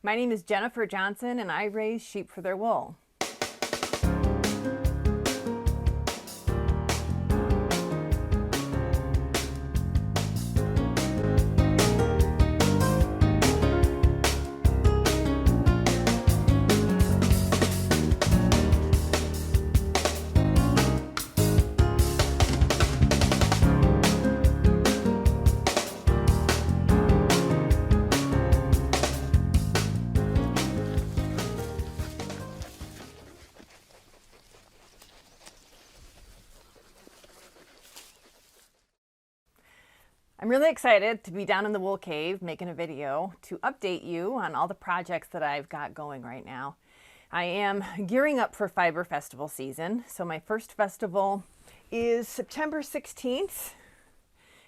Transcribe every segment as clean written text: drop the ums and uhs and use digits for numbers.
My name is Jennifer Johnson and I raise sheep for their wool. I'm really excited to be down in the wool cave making a video to update you on all the projects that I've got going right now. I am gearing up for Fiber Festival season. So my first festival is September 16th.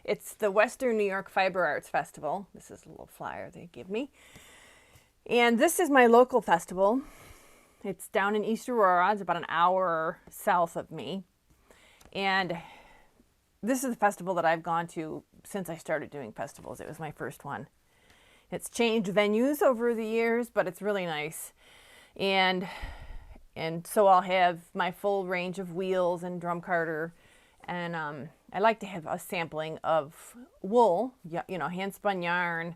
It's the Western New York Fiber Arts Festival. This is a little flyer they give me. And this is my local festival. It's down in East Aurora. It's about an hour south of me. And this is the festival that I've gone to since I started doing festivals. It was my first one. It's changed venues over the years, but it's really nice. And so I'll have my full range of wheels and drum carter. And I like to have a sampling of wool, you know, hand spun yarn.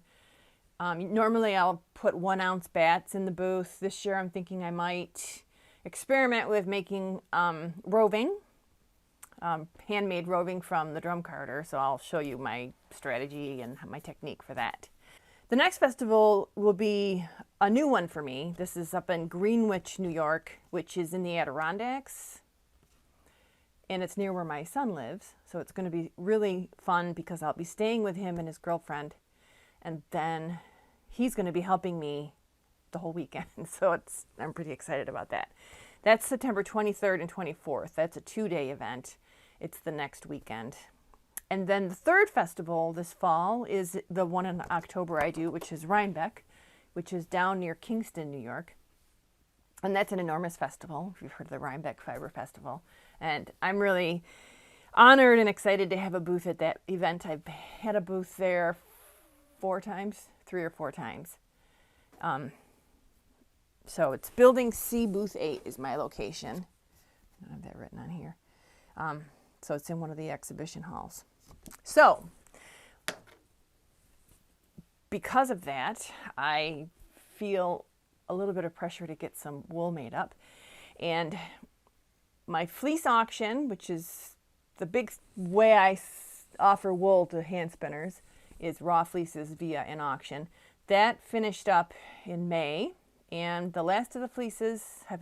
Normally I'll put 1 ounce bats in the booth. This year I'm thinking I might experiment with making roving. Handmade roving from the drum carter, so I'll show you my strategy and my technique for that. The next festival will be a new one for me. This is up in Greenwich, New York, which is in the Adirondacks, and it's near where my son lives, so it's going to be really fun because I'll be staying with him and his girlfriend, and then he's going to be helping me the whole weekend, so I'm pretty excited about that. That's September 23rd and 24th. That's a 2-day event. It's the next weekend. And then the third festival this fall is the one in October I do, which is Rhinebeck, which is down near Kingston, New York. And that's an enormous festival, if you've heard of the Rhinebeck Fiber Festival. And I'm really honored and excited to have a booth at that event. I've had a booth there 3 or 4 times. So it's Building C, Booth 8 is my location. I have that written on here. So it's in one of the exhibition halls. So because of that, I feel a little bit of pressure to get some wool made up. And my fleece auction, which is the big way I offer wool to hand spinners, is raw fleeces via an auction. That finished up in May. And the last of the fleeces have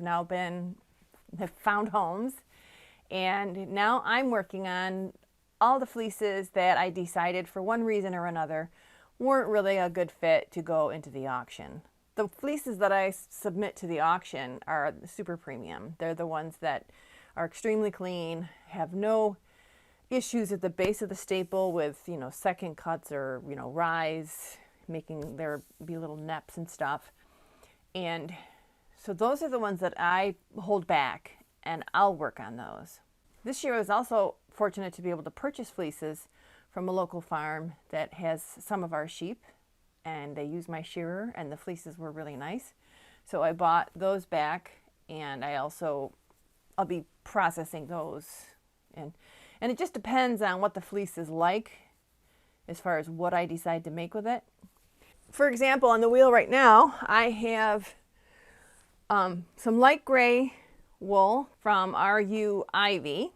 found homes. And now I'm working on all the fleeces that I decided for one reason or another weren't really a good fit to go into the auction. The fleeces that I submit to the auction are the super premium. They're the ones that are extremely clean, have no issues at the base of the staple with, you know, second cuts or, you know, rise, making there be little neps and stuff. And so those are the ones that I hold back, and I'll work on those. This year I was also fortunate to be able to purchase fleeces from a local farm that has some of our sheep, and they use my shearer, and the fleeces were really nice. So I bought those back, and I'll be processing those. And it just depends on what the fleece is like as far as what I decide to make with it. For example, on the wheel right now, I have some light gray wool from RU Ivy.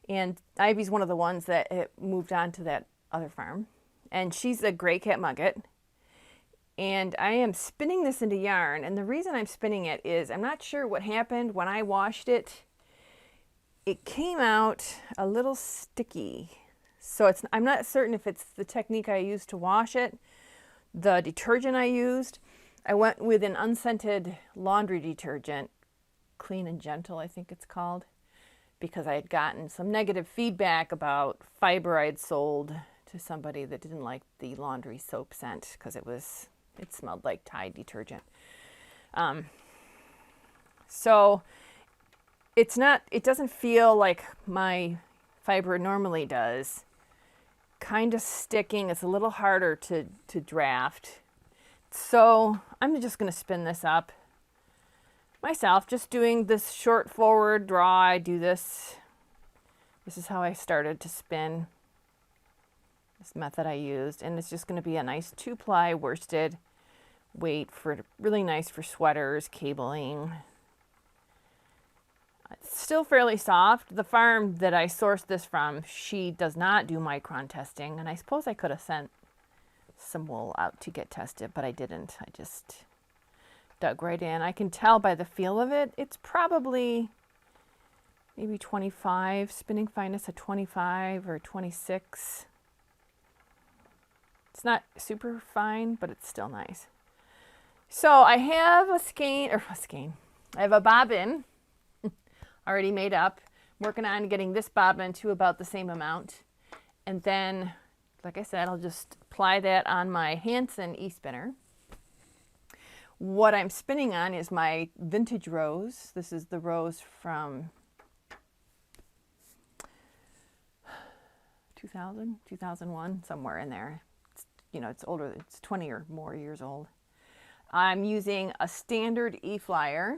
And Ivy's one of the ones that moved on to that other farm. And she's a gray cat mugget. And I am spinning this into yarn. And the reason I'm spinning it is I'm not sure what happened when I washed it. It came out a little sticky. So I'm not certain if it's the technique I used to wash it, the detergent I used. I went with an unscented laundry detergent, Clean and Gentle, I think it's called, because I had gotten some negative feedback about fiber I'd sold to somebody that didn't like the laundry soap scent because it smelled like Tide detergent. So it doesn't feel like my fiber normally does. Kind of sticking. It's a little harder to draft. So I'm just going to spin this up myself, just doing this short forward draw. I do this. This is how I started to spin. This method I used, and it's just going to be a nice 2-ply worsted weight for really nice for sweaters, cabling. It's still fairly soft. The farm that I sourced this from, she does not do micron testing, and I suppose I could have sent some wool out to get tested, but I didn't. I just dug right in. I can tell by the feel of it, it's probably maybe 25, spinning fineness of 25 or 26. It's not super fine, but it's still nice. So I have I have a bobbin already made up. I'm working on getting this bobbin to about the same amount. And then, like I said, I'll just apply that on my Hanson e-spinner. What I'm spinning on is my vintage rose. This is the rose from 2000, 2001, somewhere in there. It's, you know, it's older, it's 20 or more years old. I'm using a standard E-flyer,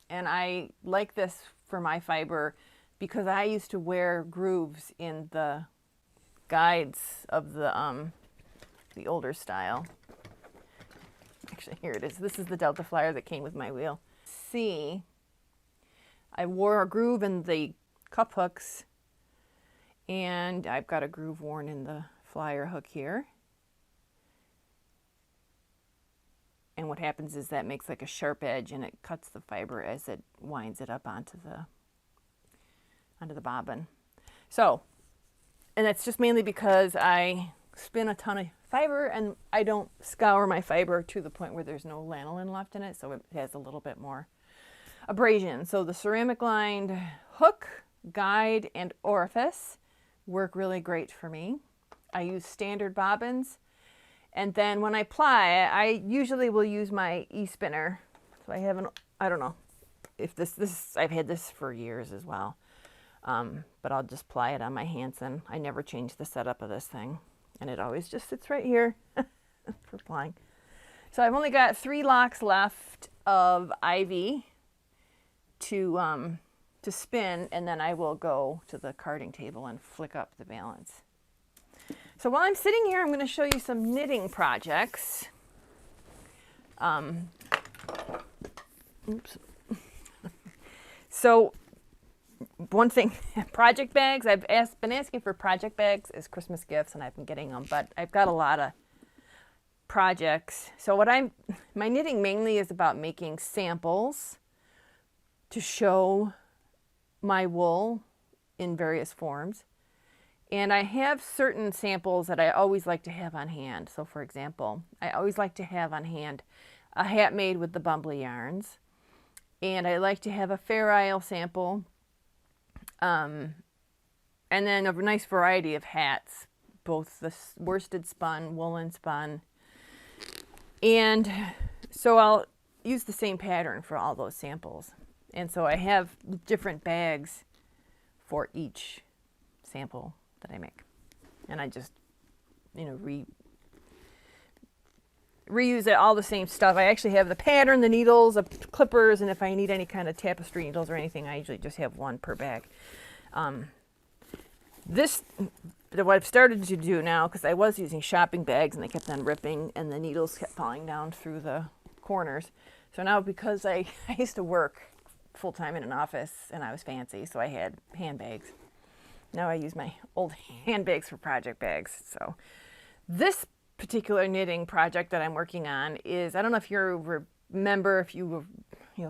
and I like this for my fiber because I used to wear grooves in the guides of the older style. Actually, here it is. This is the Delta Flyer that came with my wheel. See, I wore a groove in the cup hooks, and I've got a groove worn in the flyer hook here. And what happens is that makes like a sharp edge, and it cuts the fiber as it winds it up onto the bobbin. So, and that's just mainly because I spin a ton of fiber, and I don't scour my fiber to the point where there's no lanolin left in it, so it has a little bit more abrasion. So the ceramic lined hook, guide, and orifice work really great for me. I use standard bobbins, and then when I ply, I usually will use my e-spinner. So I don't know if I've had this for years as well, but I'll just ply it on my Hanson. I never change the setup of this thing, and it always just sits right here for plying. So I've only got 3 locks left of ivy to spin, and then I will go to the carding table and flick up the balance. So while I'm sitting here, I'm going to show you some knitting projects. Oops. So one thing, project bags. I've been asking for project bags as Christmas gifts, and I've been getting them, but I've got a lot of projects. So my knitting mainly is about making samples to show my wool in various forms. And I have certain samples that I always like to have on hand. So for example, I always like to have on hand a hat made with the Bumbly yarns. And I like to have a Fair Isle sample. And then a nice variety of hats, both the worsted spun, woolen spun. And so I'll use the same pattern for all those samples. And so I have different bags for each sample that I make. And I just, you know, reuse it, all the same stuff. I actually have the pattern, the needles, the clippers, and if I need any kind of tapestry needles or anything, I usually just have one per bag. What I've started to do now, because I was using shopping bags and they kept on ripping and the needles kept falling down through the corners. So now, because I used to work full-time in an office and I was fancy, so I had handbags. Now I use my old handbags for project bags. So this particular knitting project that I'm working on is, I don't know if you remember, if you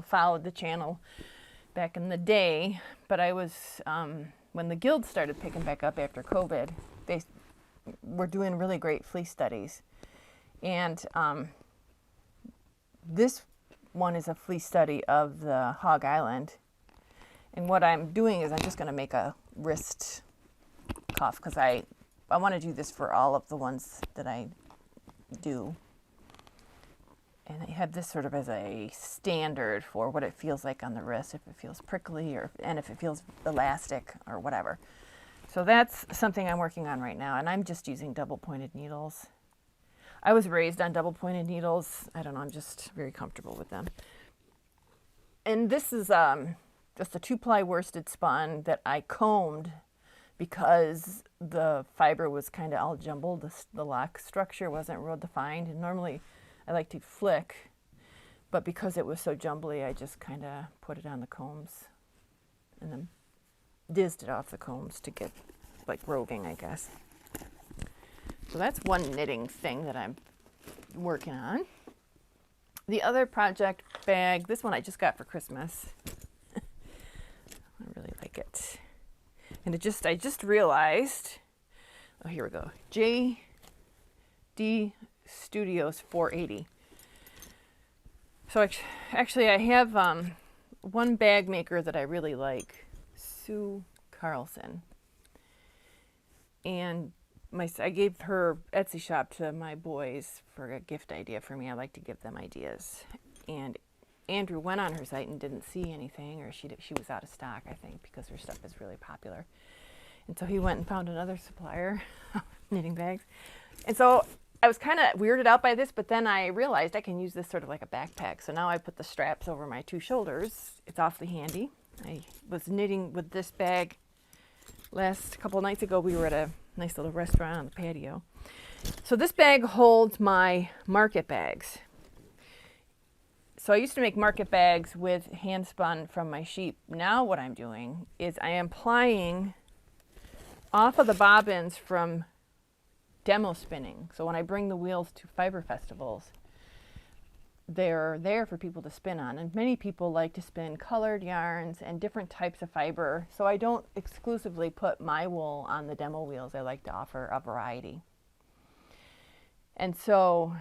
followed the channel back in the day, but I was, when the guild started picking back up after COVID, they were doing really great fleece studies. And this one is a fleece study of the Hog Island. And what I'm doing is I'm just going to make a wrist cuff, because I want to do this for all of the ones that I do. And I have this sort of as a standard for what it feels like on the wrist, if it feels prickly and if it feels elastic or whatever. So that's something I'm working on right now, and I'm just using double pointed needles. I was raised on double pointed needles. I don't know, I'm just very comfortable with them. And this is just a 2-ply worsted spun that I combed because the fiber was kind of all jumbled. The lock structure wasn't real defined. And normally I like to flick, but because it was so jumbly, I just kind of put it on the combs and then dizzed it off the combs to get like roving, I guess. So that's one knitting thing that I'm working on. The other project bag, this one I just got for Christmas. I really like it. And I just realized, oh, here we go. JD Studios 480. So actually I have one bag maker that I really like, Sue Carlson. And I gave her Etsy shop to my boys for a gift idea for me. I like to give them ideas. And Andrew went on her site and didn't see anything, or she was out of stock, I think, because her stuff is really popular. And so he went and found another supplier of knitting bags. And so I was kind of weirded out by this, but then I realized I can use this sort of like a backpack. So now I put the straps over my 2 shoulders. It's awfully handy. I was knitting with this bag last couple of nights ago. We were at a nice little restaurant on the patio. So this bag holds my market bags. So I used to make market bags with hand spun from my sheep. Now what I'm doing is I am plying off of the bobbins from demo spinning. So when I bring the wheels to fiber festivals, they're there for people to spin on. And many people like to spin colored yarns and different types of fiber. So I don't exclusively put my wool on the demo wheels. I like to offer a variety. And so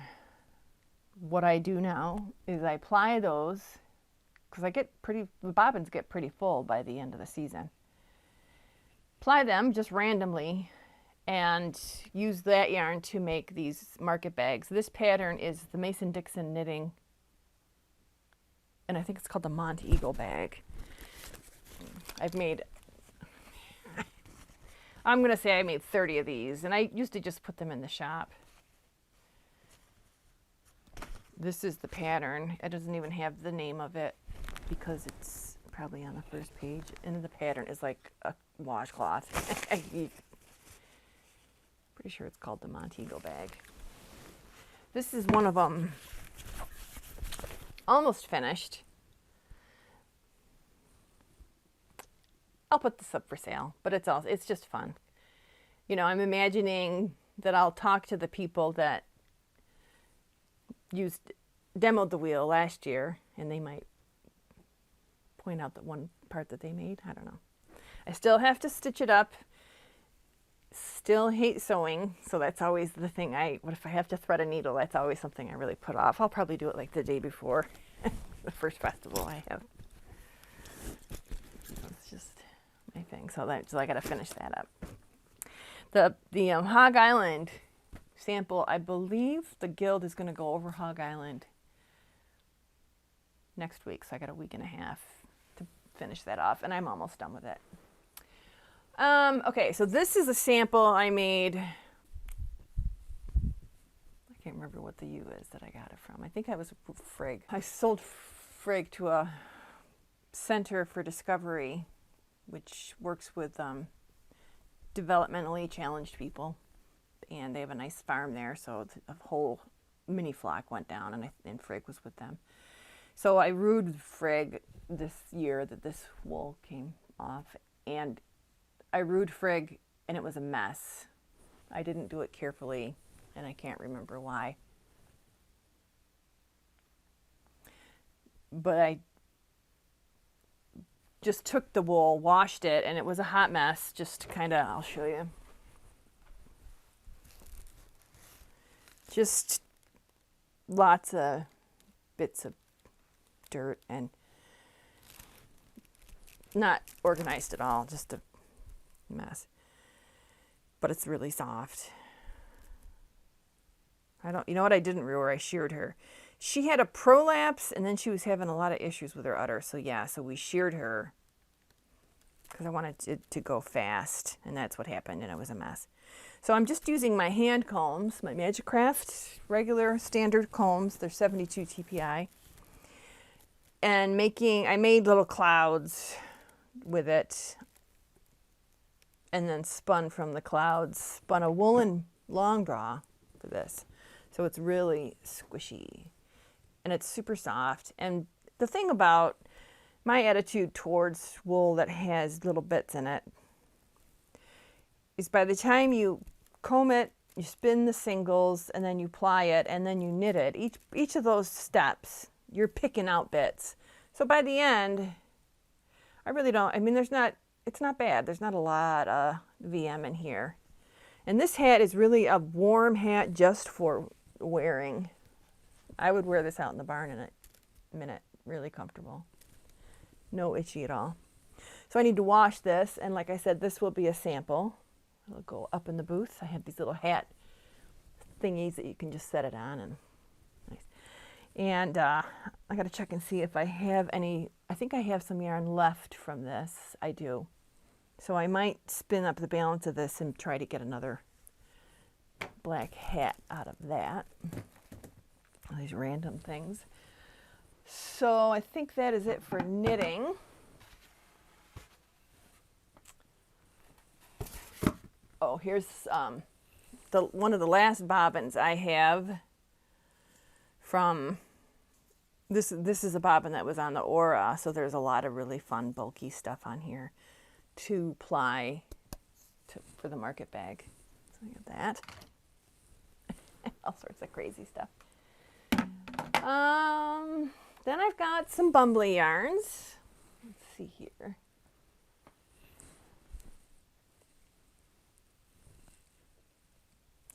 what I do now is I ply those, because the bobbins get pretty full by the end of the season. Ply them just randomly and use that yarn to make these market bags. This pattern is the Mason-Dixon knitting, and I think it's called the Monteagle bag. I'm going to say I made 30 of these, and I used to just put them in the shop. This is the pattern. It doesn't even have the name of it because it's probably on the first page. And the pattern is like a washcloth. Pretty sure it's called the Monteagle bag. This is one of them. Almost finished. I'll put this up for sale, but it's just fun. You know, I'm imagining that I'll talk to the people that demoed the wheel last year, and they might point out that one part that they made. I don't know. I still have to stitch it up. Still hate sewing, so that's always the thing. What if I have to thread a needle? That's always something I really put off. I'll probably do it like the day before the first festival I have. It's just my thing. So I got to finish that up. The Hog Island sample, I believe the guild is going to go over Hog Island next week, so I got a week and a half to finish that off, and I'm almost done with it. Okay, so this is a sample I made. I can't remember what the U is that I got it from. I think I was Frig. I sold Frig to a Center for Discovery, which works with developmentally challenged people. And they have a nice farm there, so a whole mini flock went down, and Frig was with them. So I rued Frig this year that this wool came off, and I rued Frig, and it was a mess. I didn't do it carefully, and I can't remember why. But I just took the wool, washed it, and it was a hot mess. Just kind of, I'll show you. Just lots of bits of dirt and not organized at all, just a mess. But it's really soft. You know what I didn't rue? I sheared her. She had a prolapse, and then she was having a lot of issues with her udder. So yeah, so we sheared her because I wanted it to go fast, and that's what happened, and it was a mess. So I'm just using my hand combs, my Majacraft regular standard combs. They're 72 TPI. And I made little clouds with it, and then spun from the clouds, spun a woolen long draw for this. So it's really squishy and it's super soft. And the thing about my attitude towards wool that has little bits in it is by the time you comb it, you spin the singles, and then you ply it, and then you knit it. Each of those steps, you're picking out bits. So by the end, I really don't, I mean, it's not bad. There's not a lot of VM in here. And this hat is really a warm hat just for wearing. I would wear this out in the barn in a minute. Really comfortable. No itchy at all. So I need to wash this, and like I said, this will be a sample. It'll go up in the booth. I have these little hat thingies that you can just set it on, and nice. And I got to check and see if I have any. I think I have some yarn left from this. I do. So I might spin up the balance of this and try to get another black hat out of that. All these random things. So I think that is it for knitting. Oh, here's one of the last bobbins I have from this is a bobbin that was on the Aura, so there's a lot of really fun bulky stuff on here to ply for the market bag. So I got that. All sorts of crazy stuff. Then I've got some bumbly yarns. Let's see here.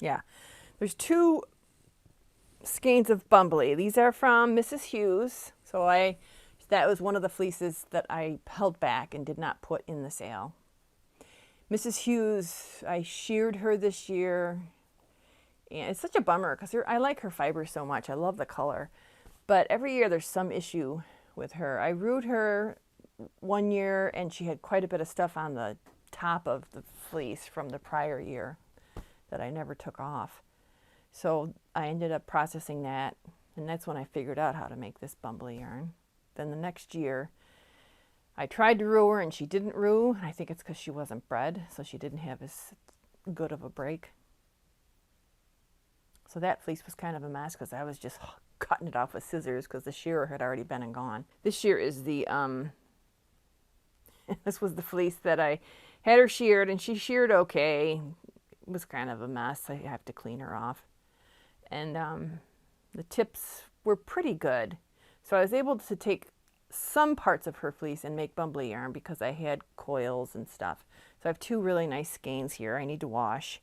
Yeah, there's 2 skeins of bumbly. These are from Mrs. Hughes. So that was one of the fleeces that I held back and did not put in the sale. Mrs. Hughes, I sheared her this year. And it's such a bummer because I like her fiber so much. I love the color. But every year there's some issue with her. I rooed her one year and she had quite a bit of stuff on the top of the fleece from the prior year that I never took off. So I ended up processing that, and that's when I figured out how to make this bumbly yarn. Then the next year I tried to rue her and she didn't rue. I think it's because she wasn't bred, so she didn't have as good of a break. So that fleece was kind of a mess because I was just cutting it off with scissors because the shearer had already been and gone. This shear is the, this was the fleece that I had her sheared, and she sheared okay. It was kind of a mess. I have to clean her off. And the tips were pretty good. So I was able to take some parts of her fleece and make bumbly yarn because I had coils and stuff. So I have 2 really nice skeins here I need to wash.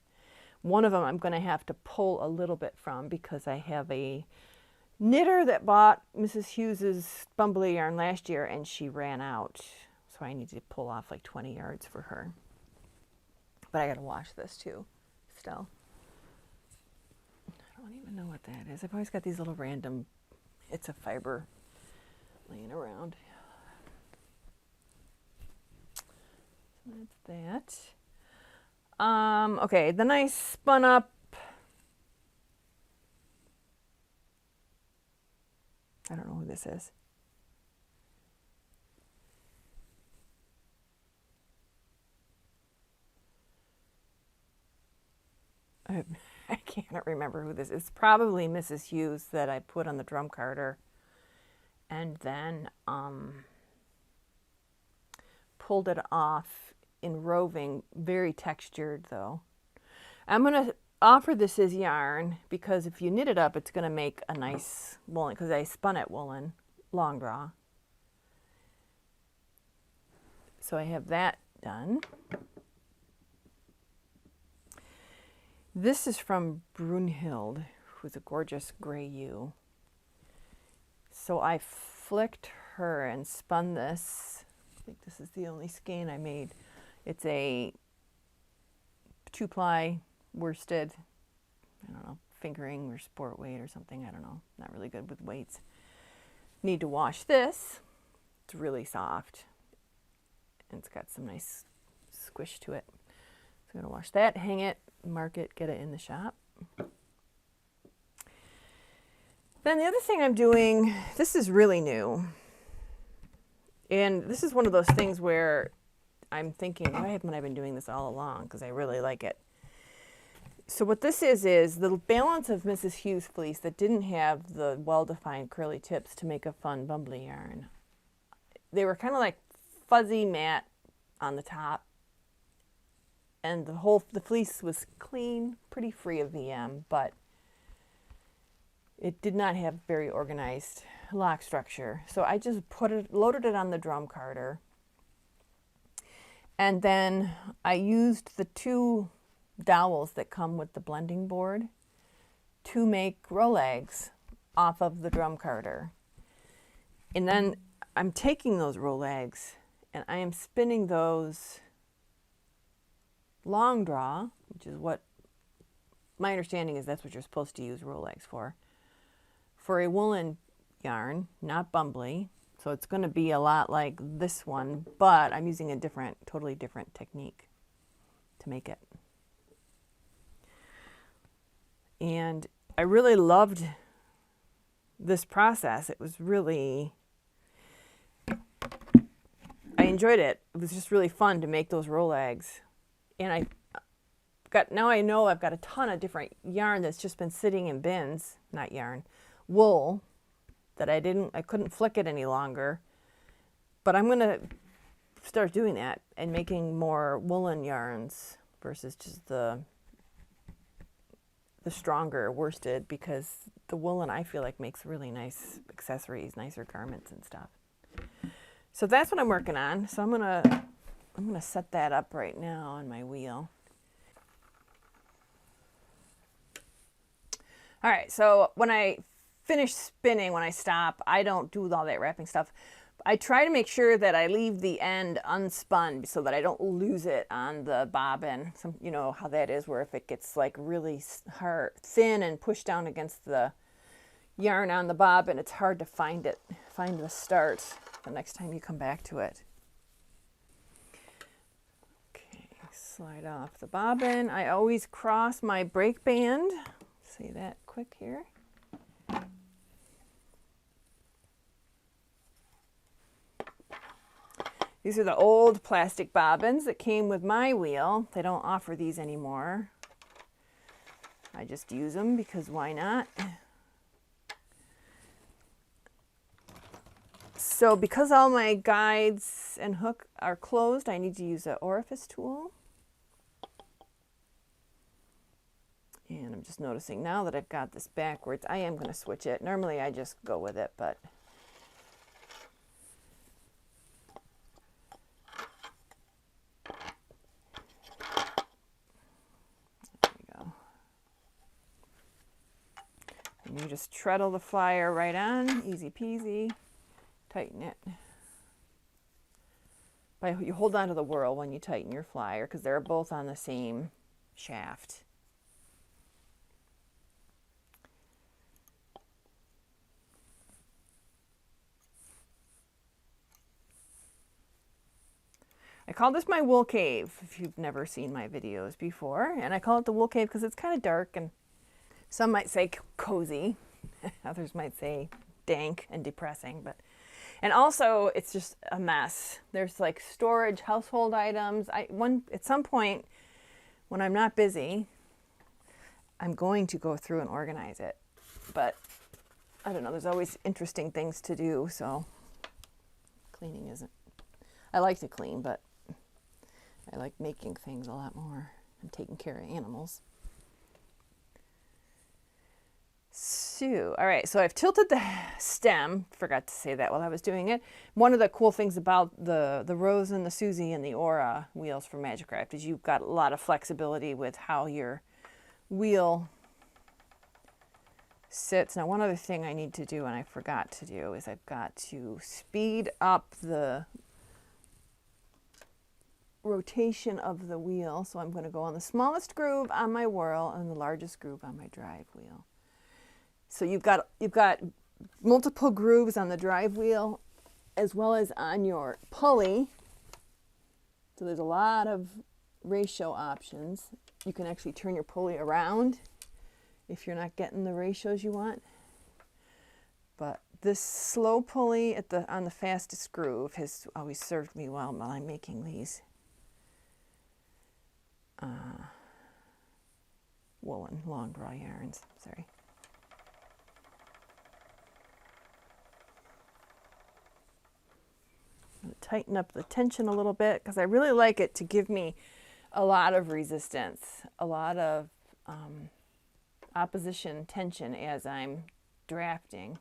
One of them I'm going to have to pull a little bit from because I have a knitter that bought Mrs. Hughes's bumbly yarn last year and she ran out. So I need to pull off like 20 yards for her. But I got to wash this too, still. I don't even know what that is. I've always got these little random, it's a fiber laying around. So that's that. Okay, then I spun up I don't know who this is. I can't remember who this is. It's probably Mrs. Hughes that I put on the drum carder and then pulled it off in Roving, very textured though. I'm going to offer this as yarn because if you knit it up, it's going to make a nice woolen, because I spun it woolen, long draw. So I have that done. This is from Brunhild, who's a gorgeous gray ewe. So I flicked her and spun this. I think this is the only skein I made. It's a 2-ply worsted, I don't know, fingering or sport weight or something. I don't know. Not really good with weights. Need to wash this. It's really soft. And it's got some nice squish to it. So I'm going to wash that, hang it, mark it, get it in the shop. Then the other thing I'm doing, this is really new. And this is one of those things where I'm thinking, why haven't I been doing this all along? Because I really like it. So what this is the balance of Mrs. Hughes fleece that didn't have the well-defined curly tips to make a fun bumbly yarn. They were kind of like fuzzy matte on the top. And the fleece was clean, pretty free of VM, but it did not have very organized lock structure. So I just loaded it on the drum carder. And then I used the 2 dowels that come with the blending board to make Rolags off of the drum carder. And then I'm taking those Rolags and I am spinning those long draw, which is what my understanding is, that's what you're supposed to use Rolags for a woolen yarn, not bumbly. So it's going to be a lot like this one, but I'm using a totally different technique to make it. And I really loved this process. It was really, I enjoyed it. It was just really fun to make those Rolags. And now I know I've got a ton of different yarn that's just been sitting in bins, not yarn, wool, that I couldn't flick it any longer. But I'm going to start doing that and making more woolen yarns versus just the stronger worsted, because the woolen I feel like makes really nice accessories, nicer garments and stuff. So that's what I'm working on. So I'm gonna set that up right now on my wheel. All right, so when I finish spinning, when I stop, I don't do all that wrapping stuff. I try to make sure that I leave the end unspun so that I don't lose it on the bobbin. You know how that is, where if it gets like really hard, thin and pushed down against the yarn on the bobbin, it's hard to find the start the next time you come back to it. Okay, slide off the bobbin. I always cross my break band. See that quick here. These are the old plastic bobbins that came with my wheel. They don't offer these anymore. I just use them because why not? So because all my guides and hook are closed, I need to use an orifice tool. And I'm just noticing now that I've got this backwards, I am going to switch it. Normally I just go with it, but and you just treadle the flyer right on, easy peasy, tighten it. But you hold on to the whirl when you tighten your flyer because they're both on the same shaft. I call this my wool cave, if you've never seen my videos before. And I call it the wool cave because it's kind of dark, and some might say cozy. Others might say dank and depressing. And also, it's just a mess. There's like storage, household items. At some point, when I'm not busy, I'm going to go through and organize it. But I don't know, there's always interesting things to do, so cleaning isn't. I like to clean, but I like making things a lot more and taking care of animals. So, all right, so I've tilted the stem. Forgot to say that while I was doing it. One of the cool things about the Rose and the Susie and the Aura wheels from Majacraft is you've got a lot of flexibility with how your wheel sits. Now, one other thing I need to do, and I forgot to do, is I've got to speed up the rotation of the wheel. So I'm going to go on the smallest groove on my whirl and the largest groove on my drive wheel. So you've got multiple grooves on the drive wheel as well as on your pulley. So there's a lot of ratio options. You can actually turn your pulley around if you're not getting the ratios you want. But this slow pulley on the fastest groove has always served me well while I'm making these woolen long draw yarns. Sorry. I'm going to tighten up the tension a little bit because I really like it to give me a lot of resistance, a lot of opposition tension as I'm drafting.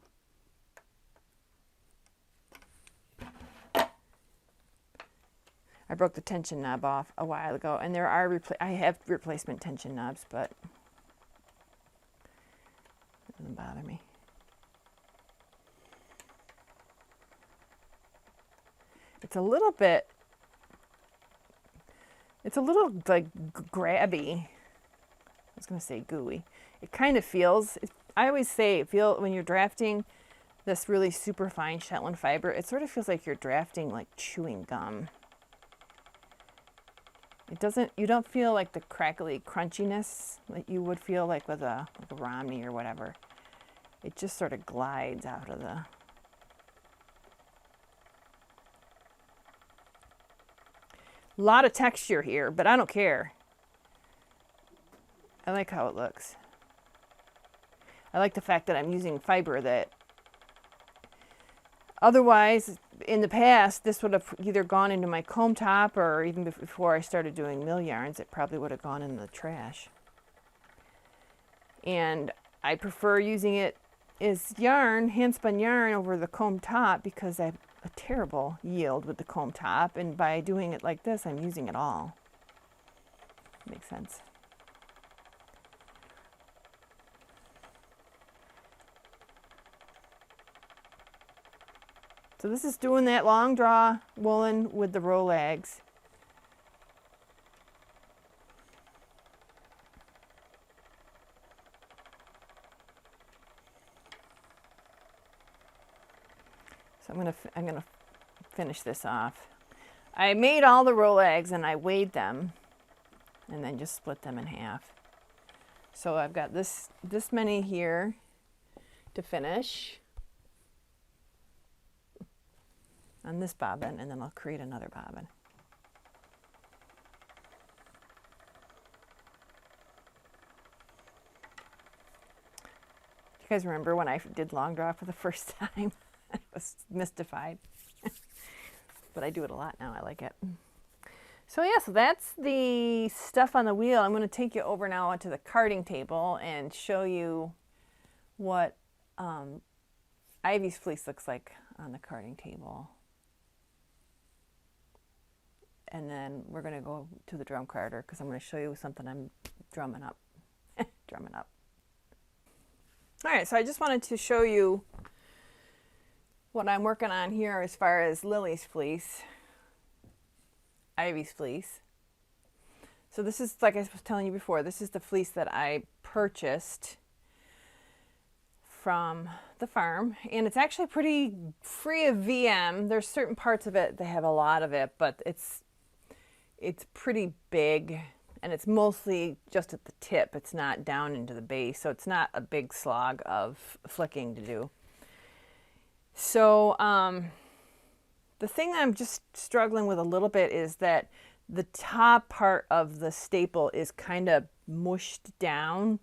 I broke the tension knob off a while ago, and there are I have replacement tension knobs, but it doesn't bother me. It's a little like grabby. I was going to say gooey. It kind of feels, I always say, when you're drafting this really super fine Shetland fiber, it sort of feels like you're drafting like chewing gum. You don't feel like the crackly crunchiness that you would feel like with a Romney or whatever. It just sort of glides out of the... A lot of texture here, but I don't care. I like how it looks. I like the fact that I'm using fiber that otherwise, in the past, this would have either gone into my comb top, or even before I started doing mill yarns, it probably would have gone in the trash. And I prefer using it as yarn, hand-spun yarn, over the comb top because I have a terrible yield with the comb top, and by doing it like this, I'm using it all. Makes sense. So this is doing that long draw woolen with the Rolags. So I'm gonna finish this off. I made all the Rolags and I weighed them and then just split them in half. So I've got this many here to finish on this bobbin, and then I'll create another bobbin. You guys remember when I did long draw for the first time? I was mystified. But I do it a lot now. I like it. So yeah, so that's the stuff on the wheel. I'm going to take you over now onto the carding table and show you what Ivy's fleece looks like on the carding table. And then we're going to go to the drum carder because I'm going to show you something I'm drumming up. Drumming up. All right, so I just wanted to show you what I'm working on here as far as Lily's fleece, Ivy's fleece. So this is, like I was telling you before, this is the fleece that I purchased from the farm, and it's actually pretty free of VM. There's certain parts of it that have a lot of it, but it's pretty big, and it's mostly just at the tip. It's not down into the base, so it's not a big slog of flicking to do. So the thing that I'm just struggling with a little bit is that the top part of the staple is kind of mushed down.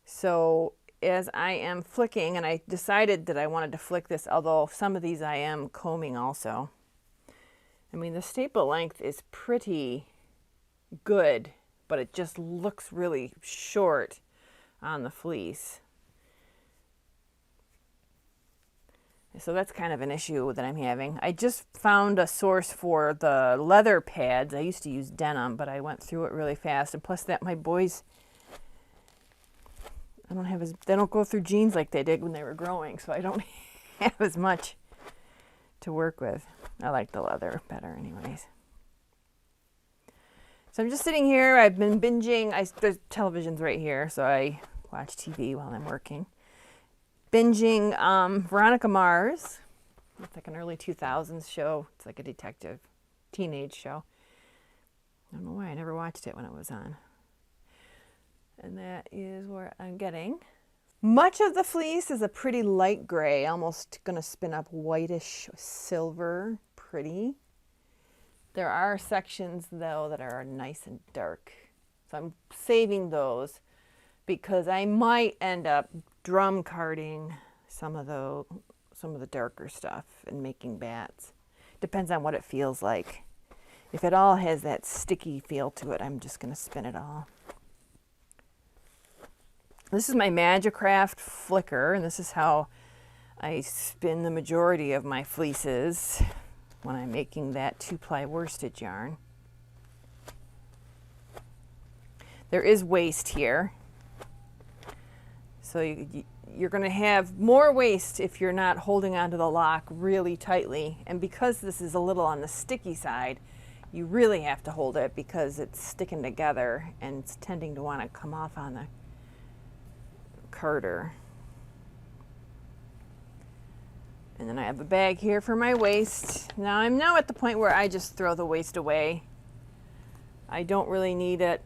So as I am flicking, and I decided that I wanted to flick this, although some of these I am combing also. I mean, the staple length is pretty good, but it just looks really short on the fleece. So that's kind of an issue that I'm having. I just found a source for the leather pads. I used to use denim, but I went through it really fast. And plus that my boys, they don't go through jeans like they did when they were growing, so I don't have as much to work with. I like the leather better anyways. So I'm just sitting here. I've been binging. There's television's right here, so I watch TV while I'm working. Binging Veronica Mars. It's like an early 2000s show. It's like a detective teenage show. I don't know why I never watched it when it was on. And that is where I'm getting. Much of the fleece is a pretty light gray, almost going to spin up whitish silver, pretty. There are sections though that are nice and dark. So I'm saving those because I might end up drum carding some of the darker stuff and making bats. Depends on what it feels like. If it all has that sticky feel to it, I'm just going to spin it all. This is my Majacraft flicker, and this is how I spin the majority of my fleeces when I'm making that 2-ply worsted yarn. There is waste here. So you're going to have more waste if you're not holding onto the lock really tightly. And because this is a little on the sticky side, you really have to hold it because it's sticking together and it's tending to want to come off on the carder. And then I have a bag here for my waste. Now I'm now at the point where I just throw the waste away. I don't really need it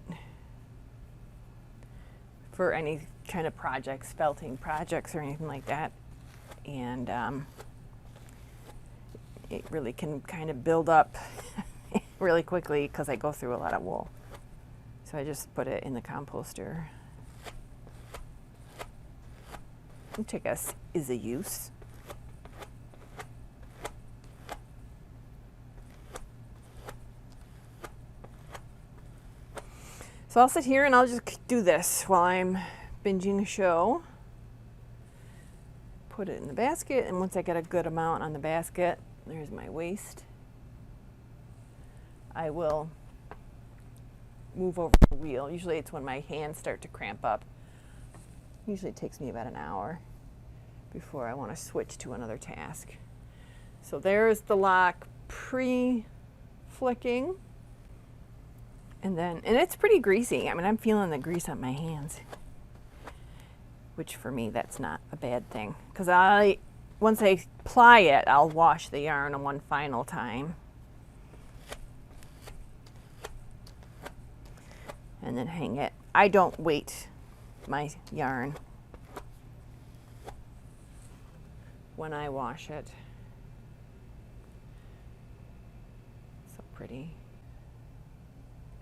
for any kind of projects, felting projects or anything like that. And it really can kind of build up really quickly because I go through a lot of wool. So I just put it in the composter. Which I guess is a use. So I'll sit here and I'll just do this while I'm binging a show. Put it in the basket, and once I get a good amount on the basket, there's my waste. I will move over the wheel. Usually it's when my hands start to cramp up. Usually it takes me about an hour before I want to switch to another task. So there's the lock pre-flicking. And it's pretty greasy. I mean, I'm feeling the grease on my hands, which for me, that's not a bad thing. Because once I ply it, I'll wash the yarn one final time. And then hang it. I don't weight my yarn when I wash it. So pretty.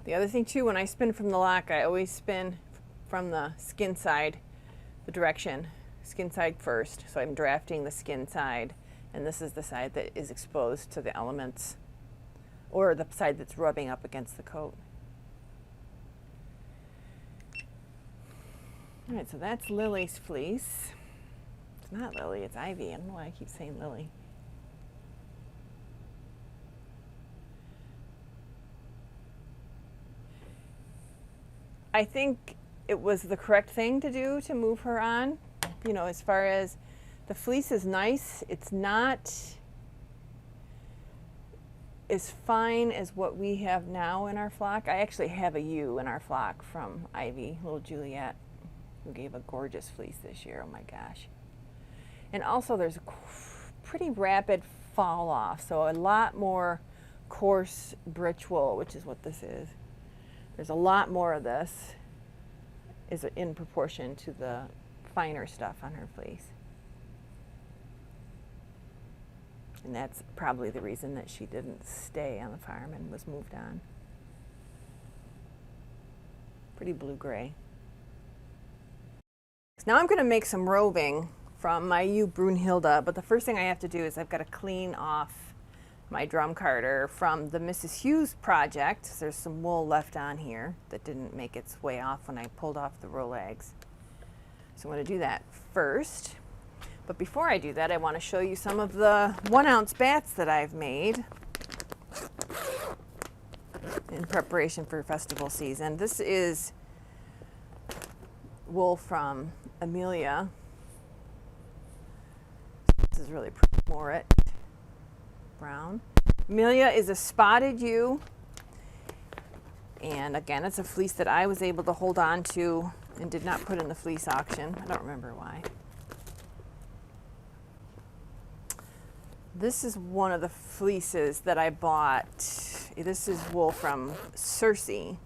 The other thing too, when I spin from the lock, I always spin from the skin side, the direction, skin side first. So I'm drafting the skin side, and this is the side that is exposed to the elements, or the side that's rubbing up against the coat. All right, so that's Lily's fleece. It's not Lily, it's Ivy. I don't know why I keep saying Lily. I think it was the correct thing to do to move her on. You know, as far as the fleece is nice, it's not as fine as what we have now in our flock. I actually have a ewe in our flock from Ivy, little Juliet, who gave a gorgeous fleece this year. Oh my gosh. And also there's a pretty rapid fall off, so a lot more coarse britch wool, which is what this is. There's a lot more of this is in proportion to the finer stuff on her fleece. And that's probably the reason that she didn't stay on the farm and was moved on. Pretty blue-gray. Now I'm going to make some roving from my ewe Brunhilde, but the first thing I have to do is I've got to clean off my drum carder from the Mrs. Hughes project. There's some wool left on here that didn't make its way off when I pulled off the Rolags. So I'm going to do that first. But before I do that, I want to show you some of the 1-ounce bats that I've made in preparation for festival season. This is wool from Amelia. This is really pretty Morit brown. Amelia is a spotted ewe, and again, it's a fleece that I was able to hold on to and did not put in the fleece auction. I don't remember why. This is one of the fleeces that I bought. This is wool from Circe. She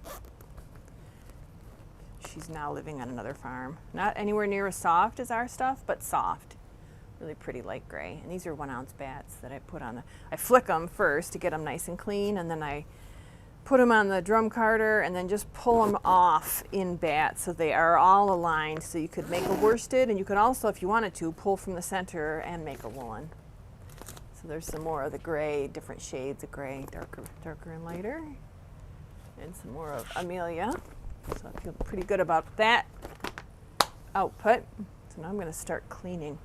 She's now living on another farm. Not anywhere near as soft as our stuff, but soft. Really pretty light gray. And these are 1 ounce bats that I put on the, I flick them first to get them nice and clean, and then I put them on the drum carder and then just pull them off in bats so they are all aligned. So you could make a worsted, and you could also, if you wanted to, pull from the center and make a woolen. So there's some more of the gray, different shades of gray, darker and lighter. And some more of Amelia. So I feel pretty good about that output. So now I'm going to start cleaning.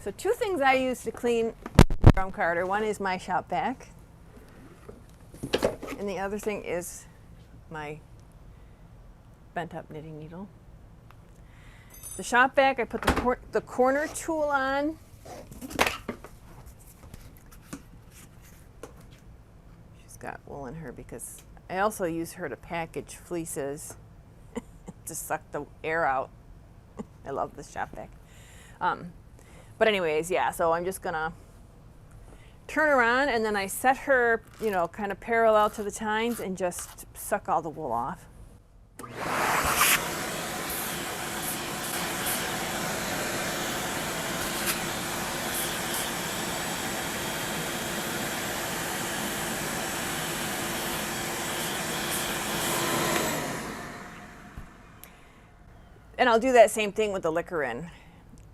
So 2 things I use to clean the drum carder. One is my shop vac, and the other thing is my bent up knitting needle. The shop vac, I put the corner tool on. She's got wool in her because I also use her to package fleeces to suck the air out. I love this shop vac. But anyways, yeah, so I'm just gonna turn her on, and then I set her, you know, kind of parallel to the tines and just suck all the wool off. And I'll do that same thing with the Liquorin.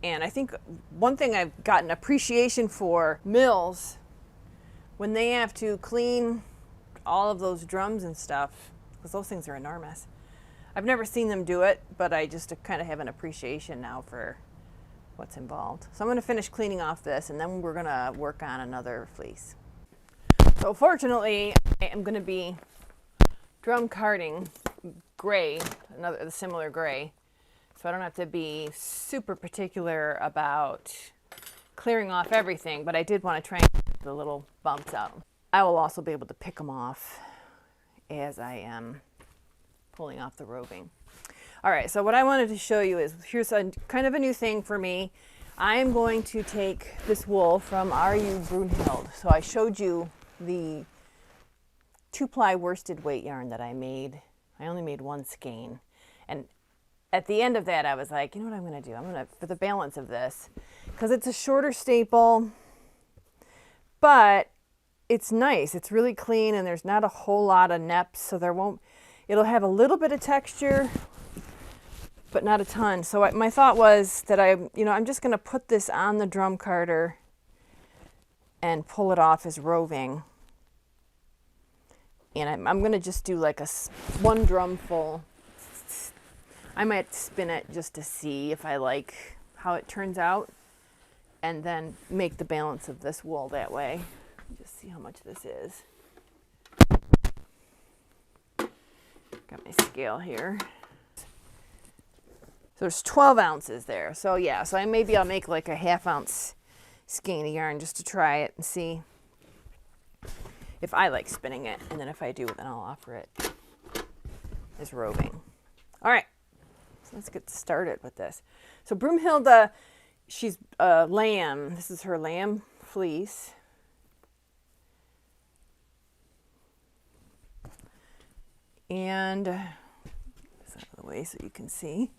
And I think one thing I've gotten appreciation for mills, when they have to clean all of those drums and stuff, because those things are enormous. I've never seen them do it, but I just kind of have an appreciation now for what's involved. So I'm going to finish cleaning off this, and then we're going to work on another fleece. So fortunately, I am going to be drum carding gray, another similar gray. So I don't have to be super particular about clearing off everything, but I did want to try and get the little bumps out. I will also be able to pick them off as I am pulling off the roving. All right, so what I wanted to show you is, here's a kind of a new thing for me. I am going to take this wool from RU Brunhild. So I showed you the 2-ply worsted weight yarn that I made. I only made 1 skein. And at the end of that, I was like, you know what I'm going to do? I'm going to, for the balance of this, because it's a shorter staple, but it's nice. It's really clean, and there's not a whole lot of neps, so there won't, it'll have a little bit of texture, but not a ton. So my thought was that I'm just going to put this on the drum carder and pull it off as roving. And I'm going to just do like 1 drum full. I might spin it just to see if I like how it turns out, and then make the balance of this wool that way. Just see how much this is. Got my scale here. So there's 12 ounces there. So yeah, so maybe I'll make like a 1/2 ounce skein of yarn just to try it and see if I like spinning it. And then if I do, then I'll offer it as roving. All right. So let's get started with this. So Brunhild, she's lamb. This is her lamb fleece. And this out of the way so you can see.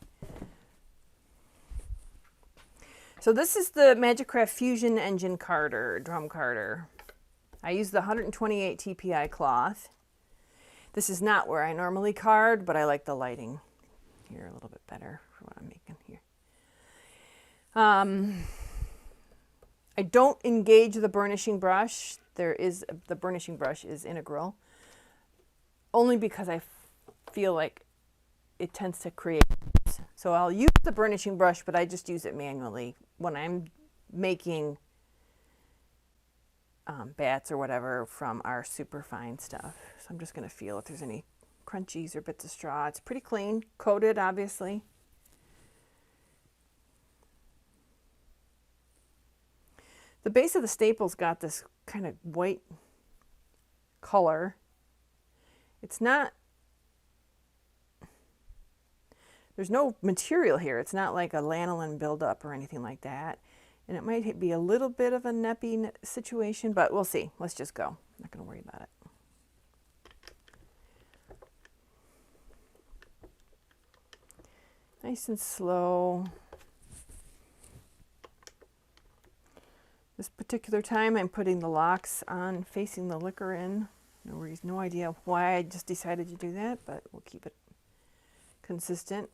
So this is the Majacraft Fusion Engine Carder, drum carder. I use the 128 TPI cloth. This is not where I normally card, but I like the lighting here a little bit better for what I'm making here. I don't engage the burnishing brush. The burnishing brush is integral, only because I feel like it tends to create. So I'll use the burnishing brush, but I just use it manually when I'm making bats or whatever from our super fine stuff. So I'm just going to feel if there's any crunchies or bits of straw. It's pretty clean, coated obviously. The base of the staple's got this kind of white color. It's not, there's no material here. It's not like a lanolin buildup or anything like that. And it might be a little bit of a neppy situation, but we'll see. Let's just go. I'm not going to worry about it. Nice and slow. This particular time I'm putting the locks on facing the liquor in. No idea why I just decided to do that, but we'll keep it consistent.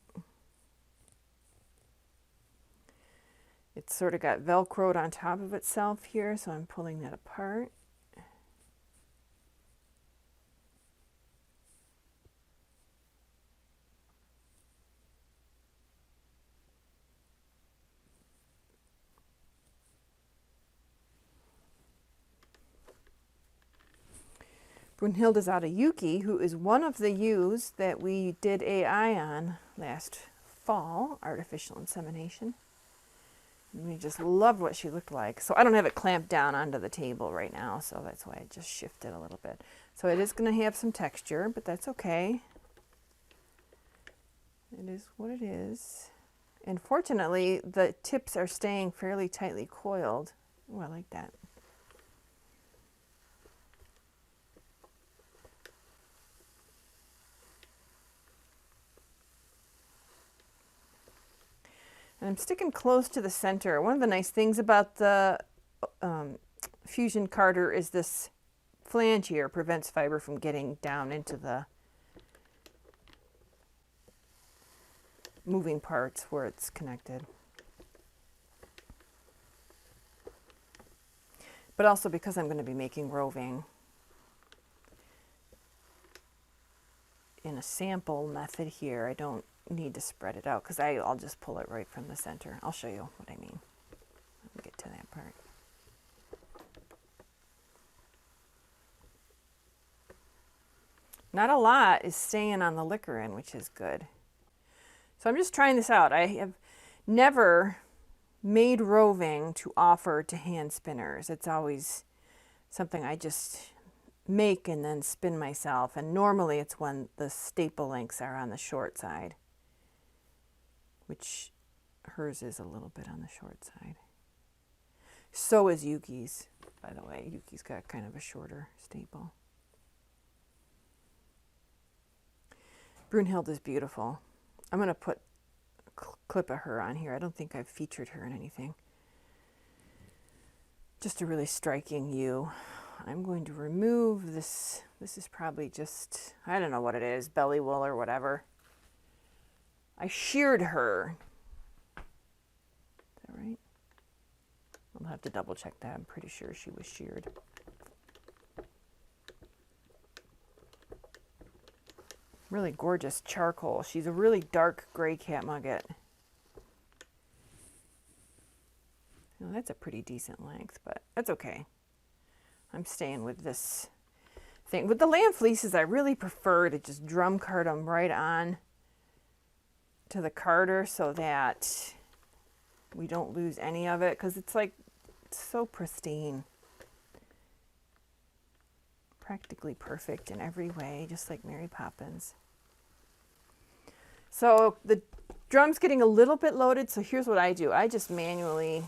It's sort of got velcroed on top of itself here, so I'm pulling that apart. Brunhilde's out of Yuki, who is one of the ewes that we did AI on last fall, artificial insemination. And we just loved what she looked like. So I don't have it clamped down onto the table right now, so that's why I just shifted a little bit. So it is going to have some texture, but that's okay. It is what it is. And fortunately, the tips are staying fairly tightly coiled. Oh, I like that. And I'm sticking close to the center. One of the nice things about the fusion carder is this flange here prevents fiber from getting down into the moving parts where it's connected. But also because I'm going to be making roving in a sample method here, I don't need to spread it out because I'll just pull it right from the center. I'll show you what I mean when we get to that part. Not a lot is staying on the liquor in, which is good. So I'm just trying this out. I have never made roving to offer to hand spinners. It's always something I just make and then spin myself. And normally it's when the staple lengths are on the short side, which hers is a little bit on the short side. So is Yuki's, by the way. Yuki's got kind of a shorter staple. Brunhilde is beautiful. I'm going to put a clip of her on here. I don't think I've featured her in anything. Just a really striking ewe. I'm going to remove this. This is probably just, I don't know what it is, belly wool or whatever. I sheared her. Is that right? I'll have to double check that. I'm pretty sure she was sheared. Really gorgeous charcoal. She's a really dark gray catmugget. Well, that's a pretty decent length, but that's okay. I'm staying with this thing. With the lamb fleeces, I really prefer to just drum card them right on to the carder so that we don't lose any of it, because it's like so pristine. Practically perfect in every way, just like Mary Poppins. So the drum's getting a little bit loaded, so here's what I do. I just manually,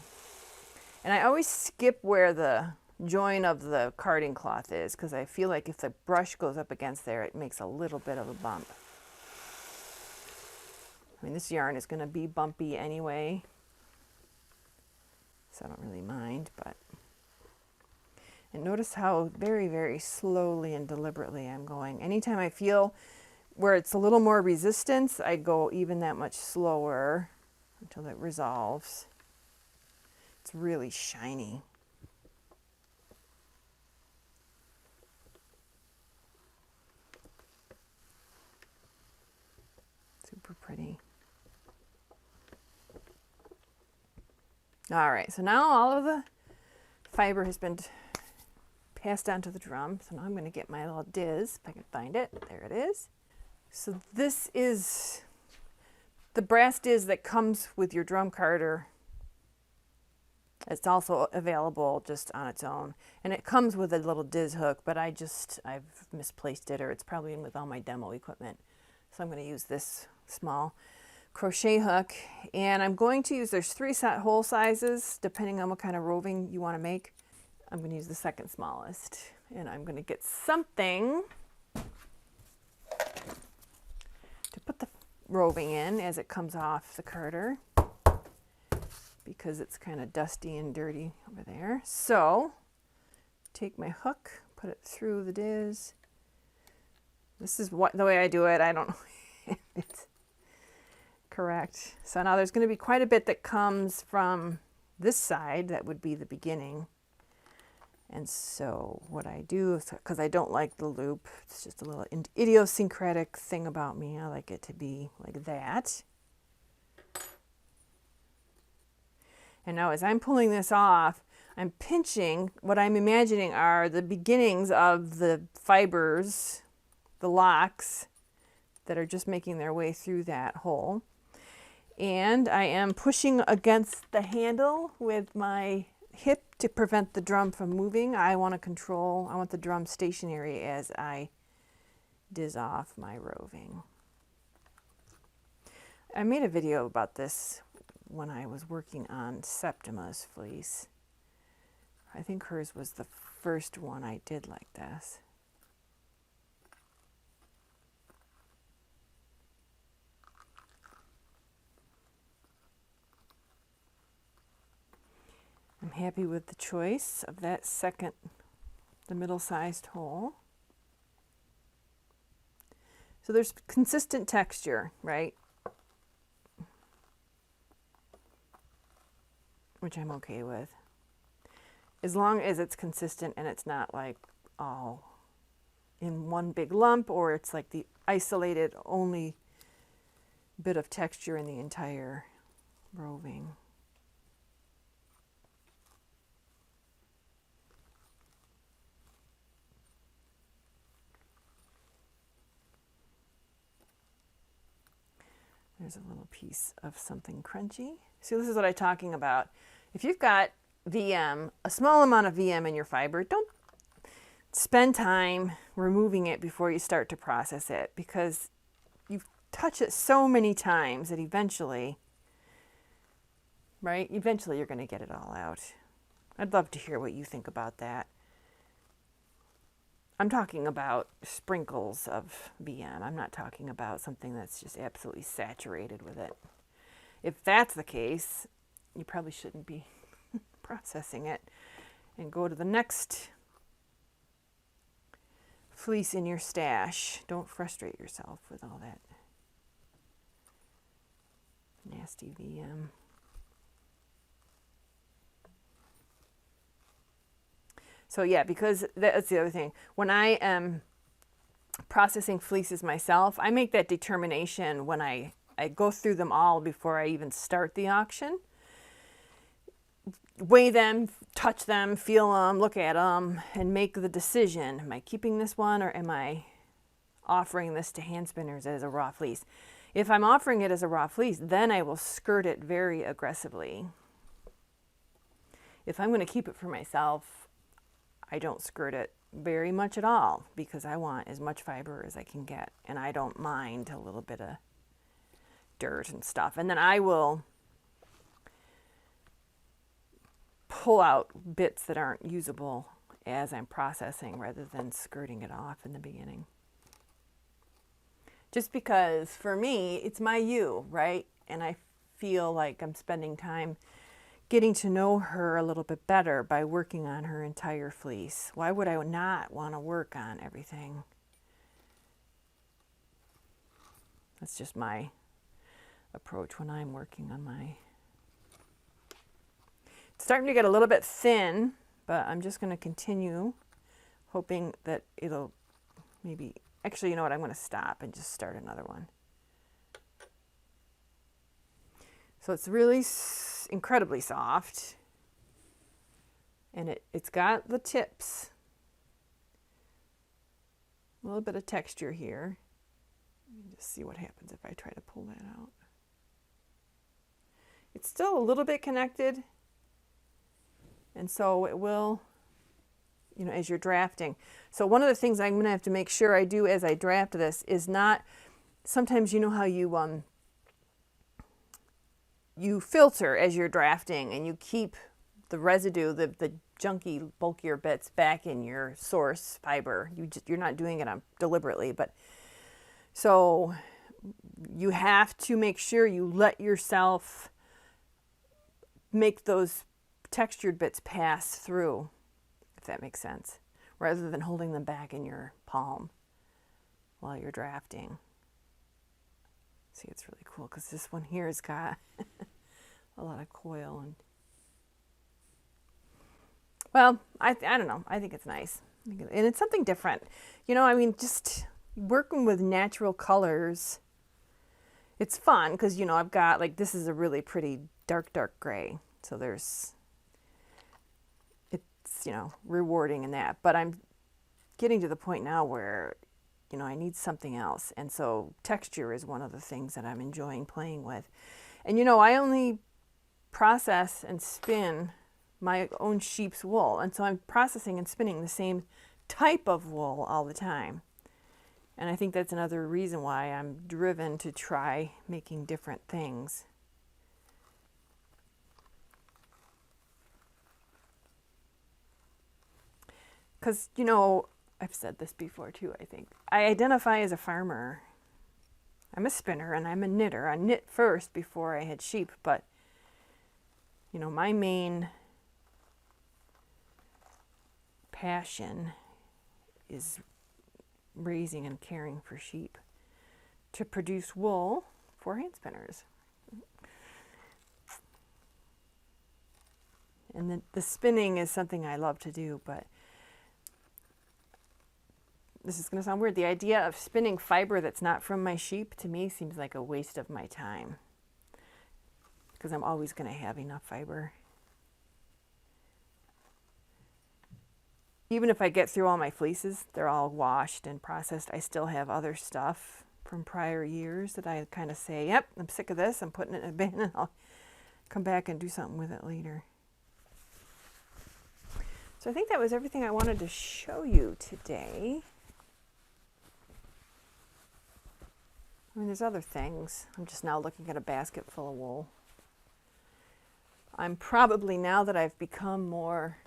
and I always skip where the join of the carding cloth is, because I feel like if the brush goes up against there, it makes a little bit of a bump. I mean, this yarn is going to be bumpy anyway, so I don't really mind, but. And notice how very, very slowly and deliberately I'm going. Anytime I feel where it's a little more resistance, I go even that much slower until it resolves. It's really shiny. Super pretty. All right, so now all of the fiber has been passed onto the drum. So now I'm going to get my little Diz, if I can find it. There it is. So this is the brass Diz that comes with your drum carder. It's also available just on its own. And it comes with a little Diz hook, but I've misplaced it, or it's probably in with all my demo equipment. So I'm going to use this small crochet hook. And I'm going to use, there's 3 hole sizes, depending on what kind of roving you want to make. I'm going to use the second smallest, and I'm going to get something to put the roving in as it comes off the carder because it's kind of dusty and dirty over there. So take my hook, put it through the Diz. This is the way I do it. I don't know if it's correct. So now there's going to be quite a bit that comes from this side. That would be the beginning. And so what I do is, because I don't like the loop, it's just a little idiosyncratic thing about me. I like it to be like that. And now as I'm pulling this off, I'm pinching. What I'm imagining are the beginnings of the fibers, the locks that are just making their way through that hole. And I am pushing against the handle with my hip to prevent the drum from moving. I want the drum stationary as I Diz off my roving. I made a video about this when I was working on Septima's fleece. I think hers was the first one I did like this. I'm happy with the choice of that second, the middle-sized hole. So there's consistent texture, right? Which I'm okay with. As long as it's consistent and it's not like all in one big lump, or it's like the isolated only bit of texture in the entire roving. There's a little piece of something crunchy. See, this is what I'm talking about. If you've got VM, a small amount of VM in your fiber, don't spend time removing it before you start to process it, because you touch it so many times that eventually, right? Eventually you're going to get it all out. I'd love to hear what you think about that. I'm talking about sprinkles of VM. I'm not talking about something that's just absolutely saturated with it. If that's the case, you probably shouldn't be processing it. And go to the next fleece in your stash. Don't frustrate yourself with all that nasty VM. So yeah, because that's the other thing. When I am processing fleeces myself, I make that determination when I go through them all before I even start the auction. Weigh them, touch them, feel them, look at them, and make the decision. Am I keeping this one, or am I offering this to hand spinners as a raw fleece? If I'm offering it as a raw fleece, then I will skirt it very aggressively. If I'm going to keep it for myself, I don't skirt it very much at all, because I want as much fiber as I can get, and I don't mind a little bit of dirt and stuff. And then I will pull out bits that aren't usable as I'm processing, rather than skirting it off in the beginning. Just because for me, it's my ewe, right? And I feel like I'm spending time getting to know her a little bit better by working on her entire fleece. Why would I not want to work on everything? That's just my approach when I'm working on my... It's starting to get a little bit thin, but I'm just going to continue, hoping that it'll maybe... Actually, you know what? I'm going to stop and just start another one. So it's really incredibly soft, and it's got the tips, a little bit of texture here. Let me just see what happens if I try to pull that out. It's still a little bit connected, and so it will, you know, as you're drafting. So one of the things I'm going to have to make sure I do as I draft this is not, sometimes you know how you filter as you're drafting, and you keep the residue, the junky, bulkier bits back in your source fiber. You're not doing it deliberately, but so you have to make sure you let yourself make those textured bits pass through, if that makes sense, rather than holding them back in your palm while you're drafting. See, it's really cool because this one here has got a lot of coil. And well, I don't know. I think it's nice. And it's something different. You know, I mean, just working with natural colors, it's fun because, you know, I've got, like, this is a really pretty dark gray. So it's, you know, rewarding in that. But I'm getting to the point now where, you know, I need something else. And so texture is one of the things that I'm enjoying playing with. And, you know, I only process and spin my own sheep's wool. And so I'm processing and spinning the same type of wool all the time. And I think that's another reason why I'm driven to try making different things. Because, you know, I've said this before too, I think. I identify as a farmer. I'm a spinner and I'm a knitter. I knit first before I had sheep, but, you know, my main passion is raising and caring for sheep to produce wool for hand spinners. And the spinning is something I love to do, but this is going to sound weird. The idea of spinning fiber that's not from my sheep to me seems like a waste of my time because I'm always going to have enough fiber. Even if I get through all my fleeces, they're all washed and processed, I still have other stuff from prior years that I kind of say, yep, I'm sick of this, I'm putting it in a bin and I'll come back and do something with it later. So I think that was everything I wanted to show you today. I mean, there's other things. I'm just now looking at a basket full of wool. I'm probably, now that I've become more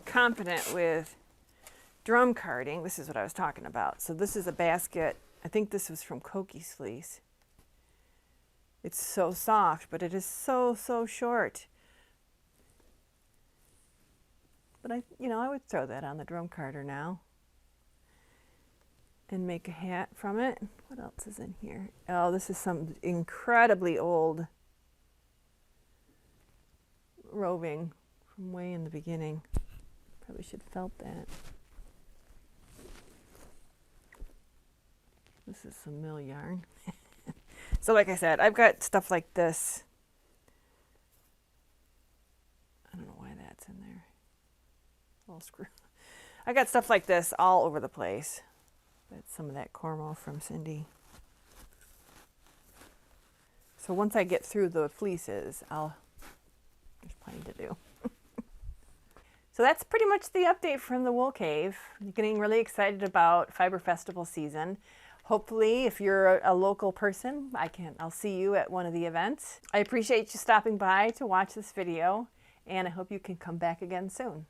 confident with drum carding, this is what I was talking about. So this is a basket. I think this was from Koki's fleece. It's so soft, but it is so short. But I would throw that on the drum carder now and make a hat from it. What else is in here? Oh, this is some incredibly old roving from way in the beginning. Probably should have felt that. This is some mill yarn. So like I said, I've got stuff like this. I don't know why that's in there. All screw. I got stuff like this all over the place. That's some of that Cornwall from Cindy. So once I get through the fleeces, there's plenty to do. So that's pretty much the update from the Wool Cave. I'm getting really excited about Fiber Festival season. Hopefully, if you're a local person, I'll see you at one of the events. I appreciate you stopping by to watch this video, and I hope you can come back again soon.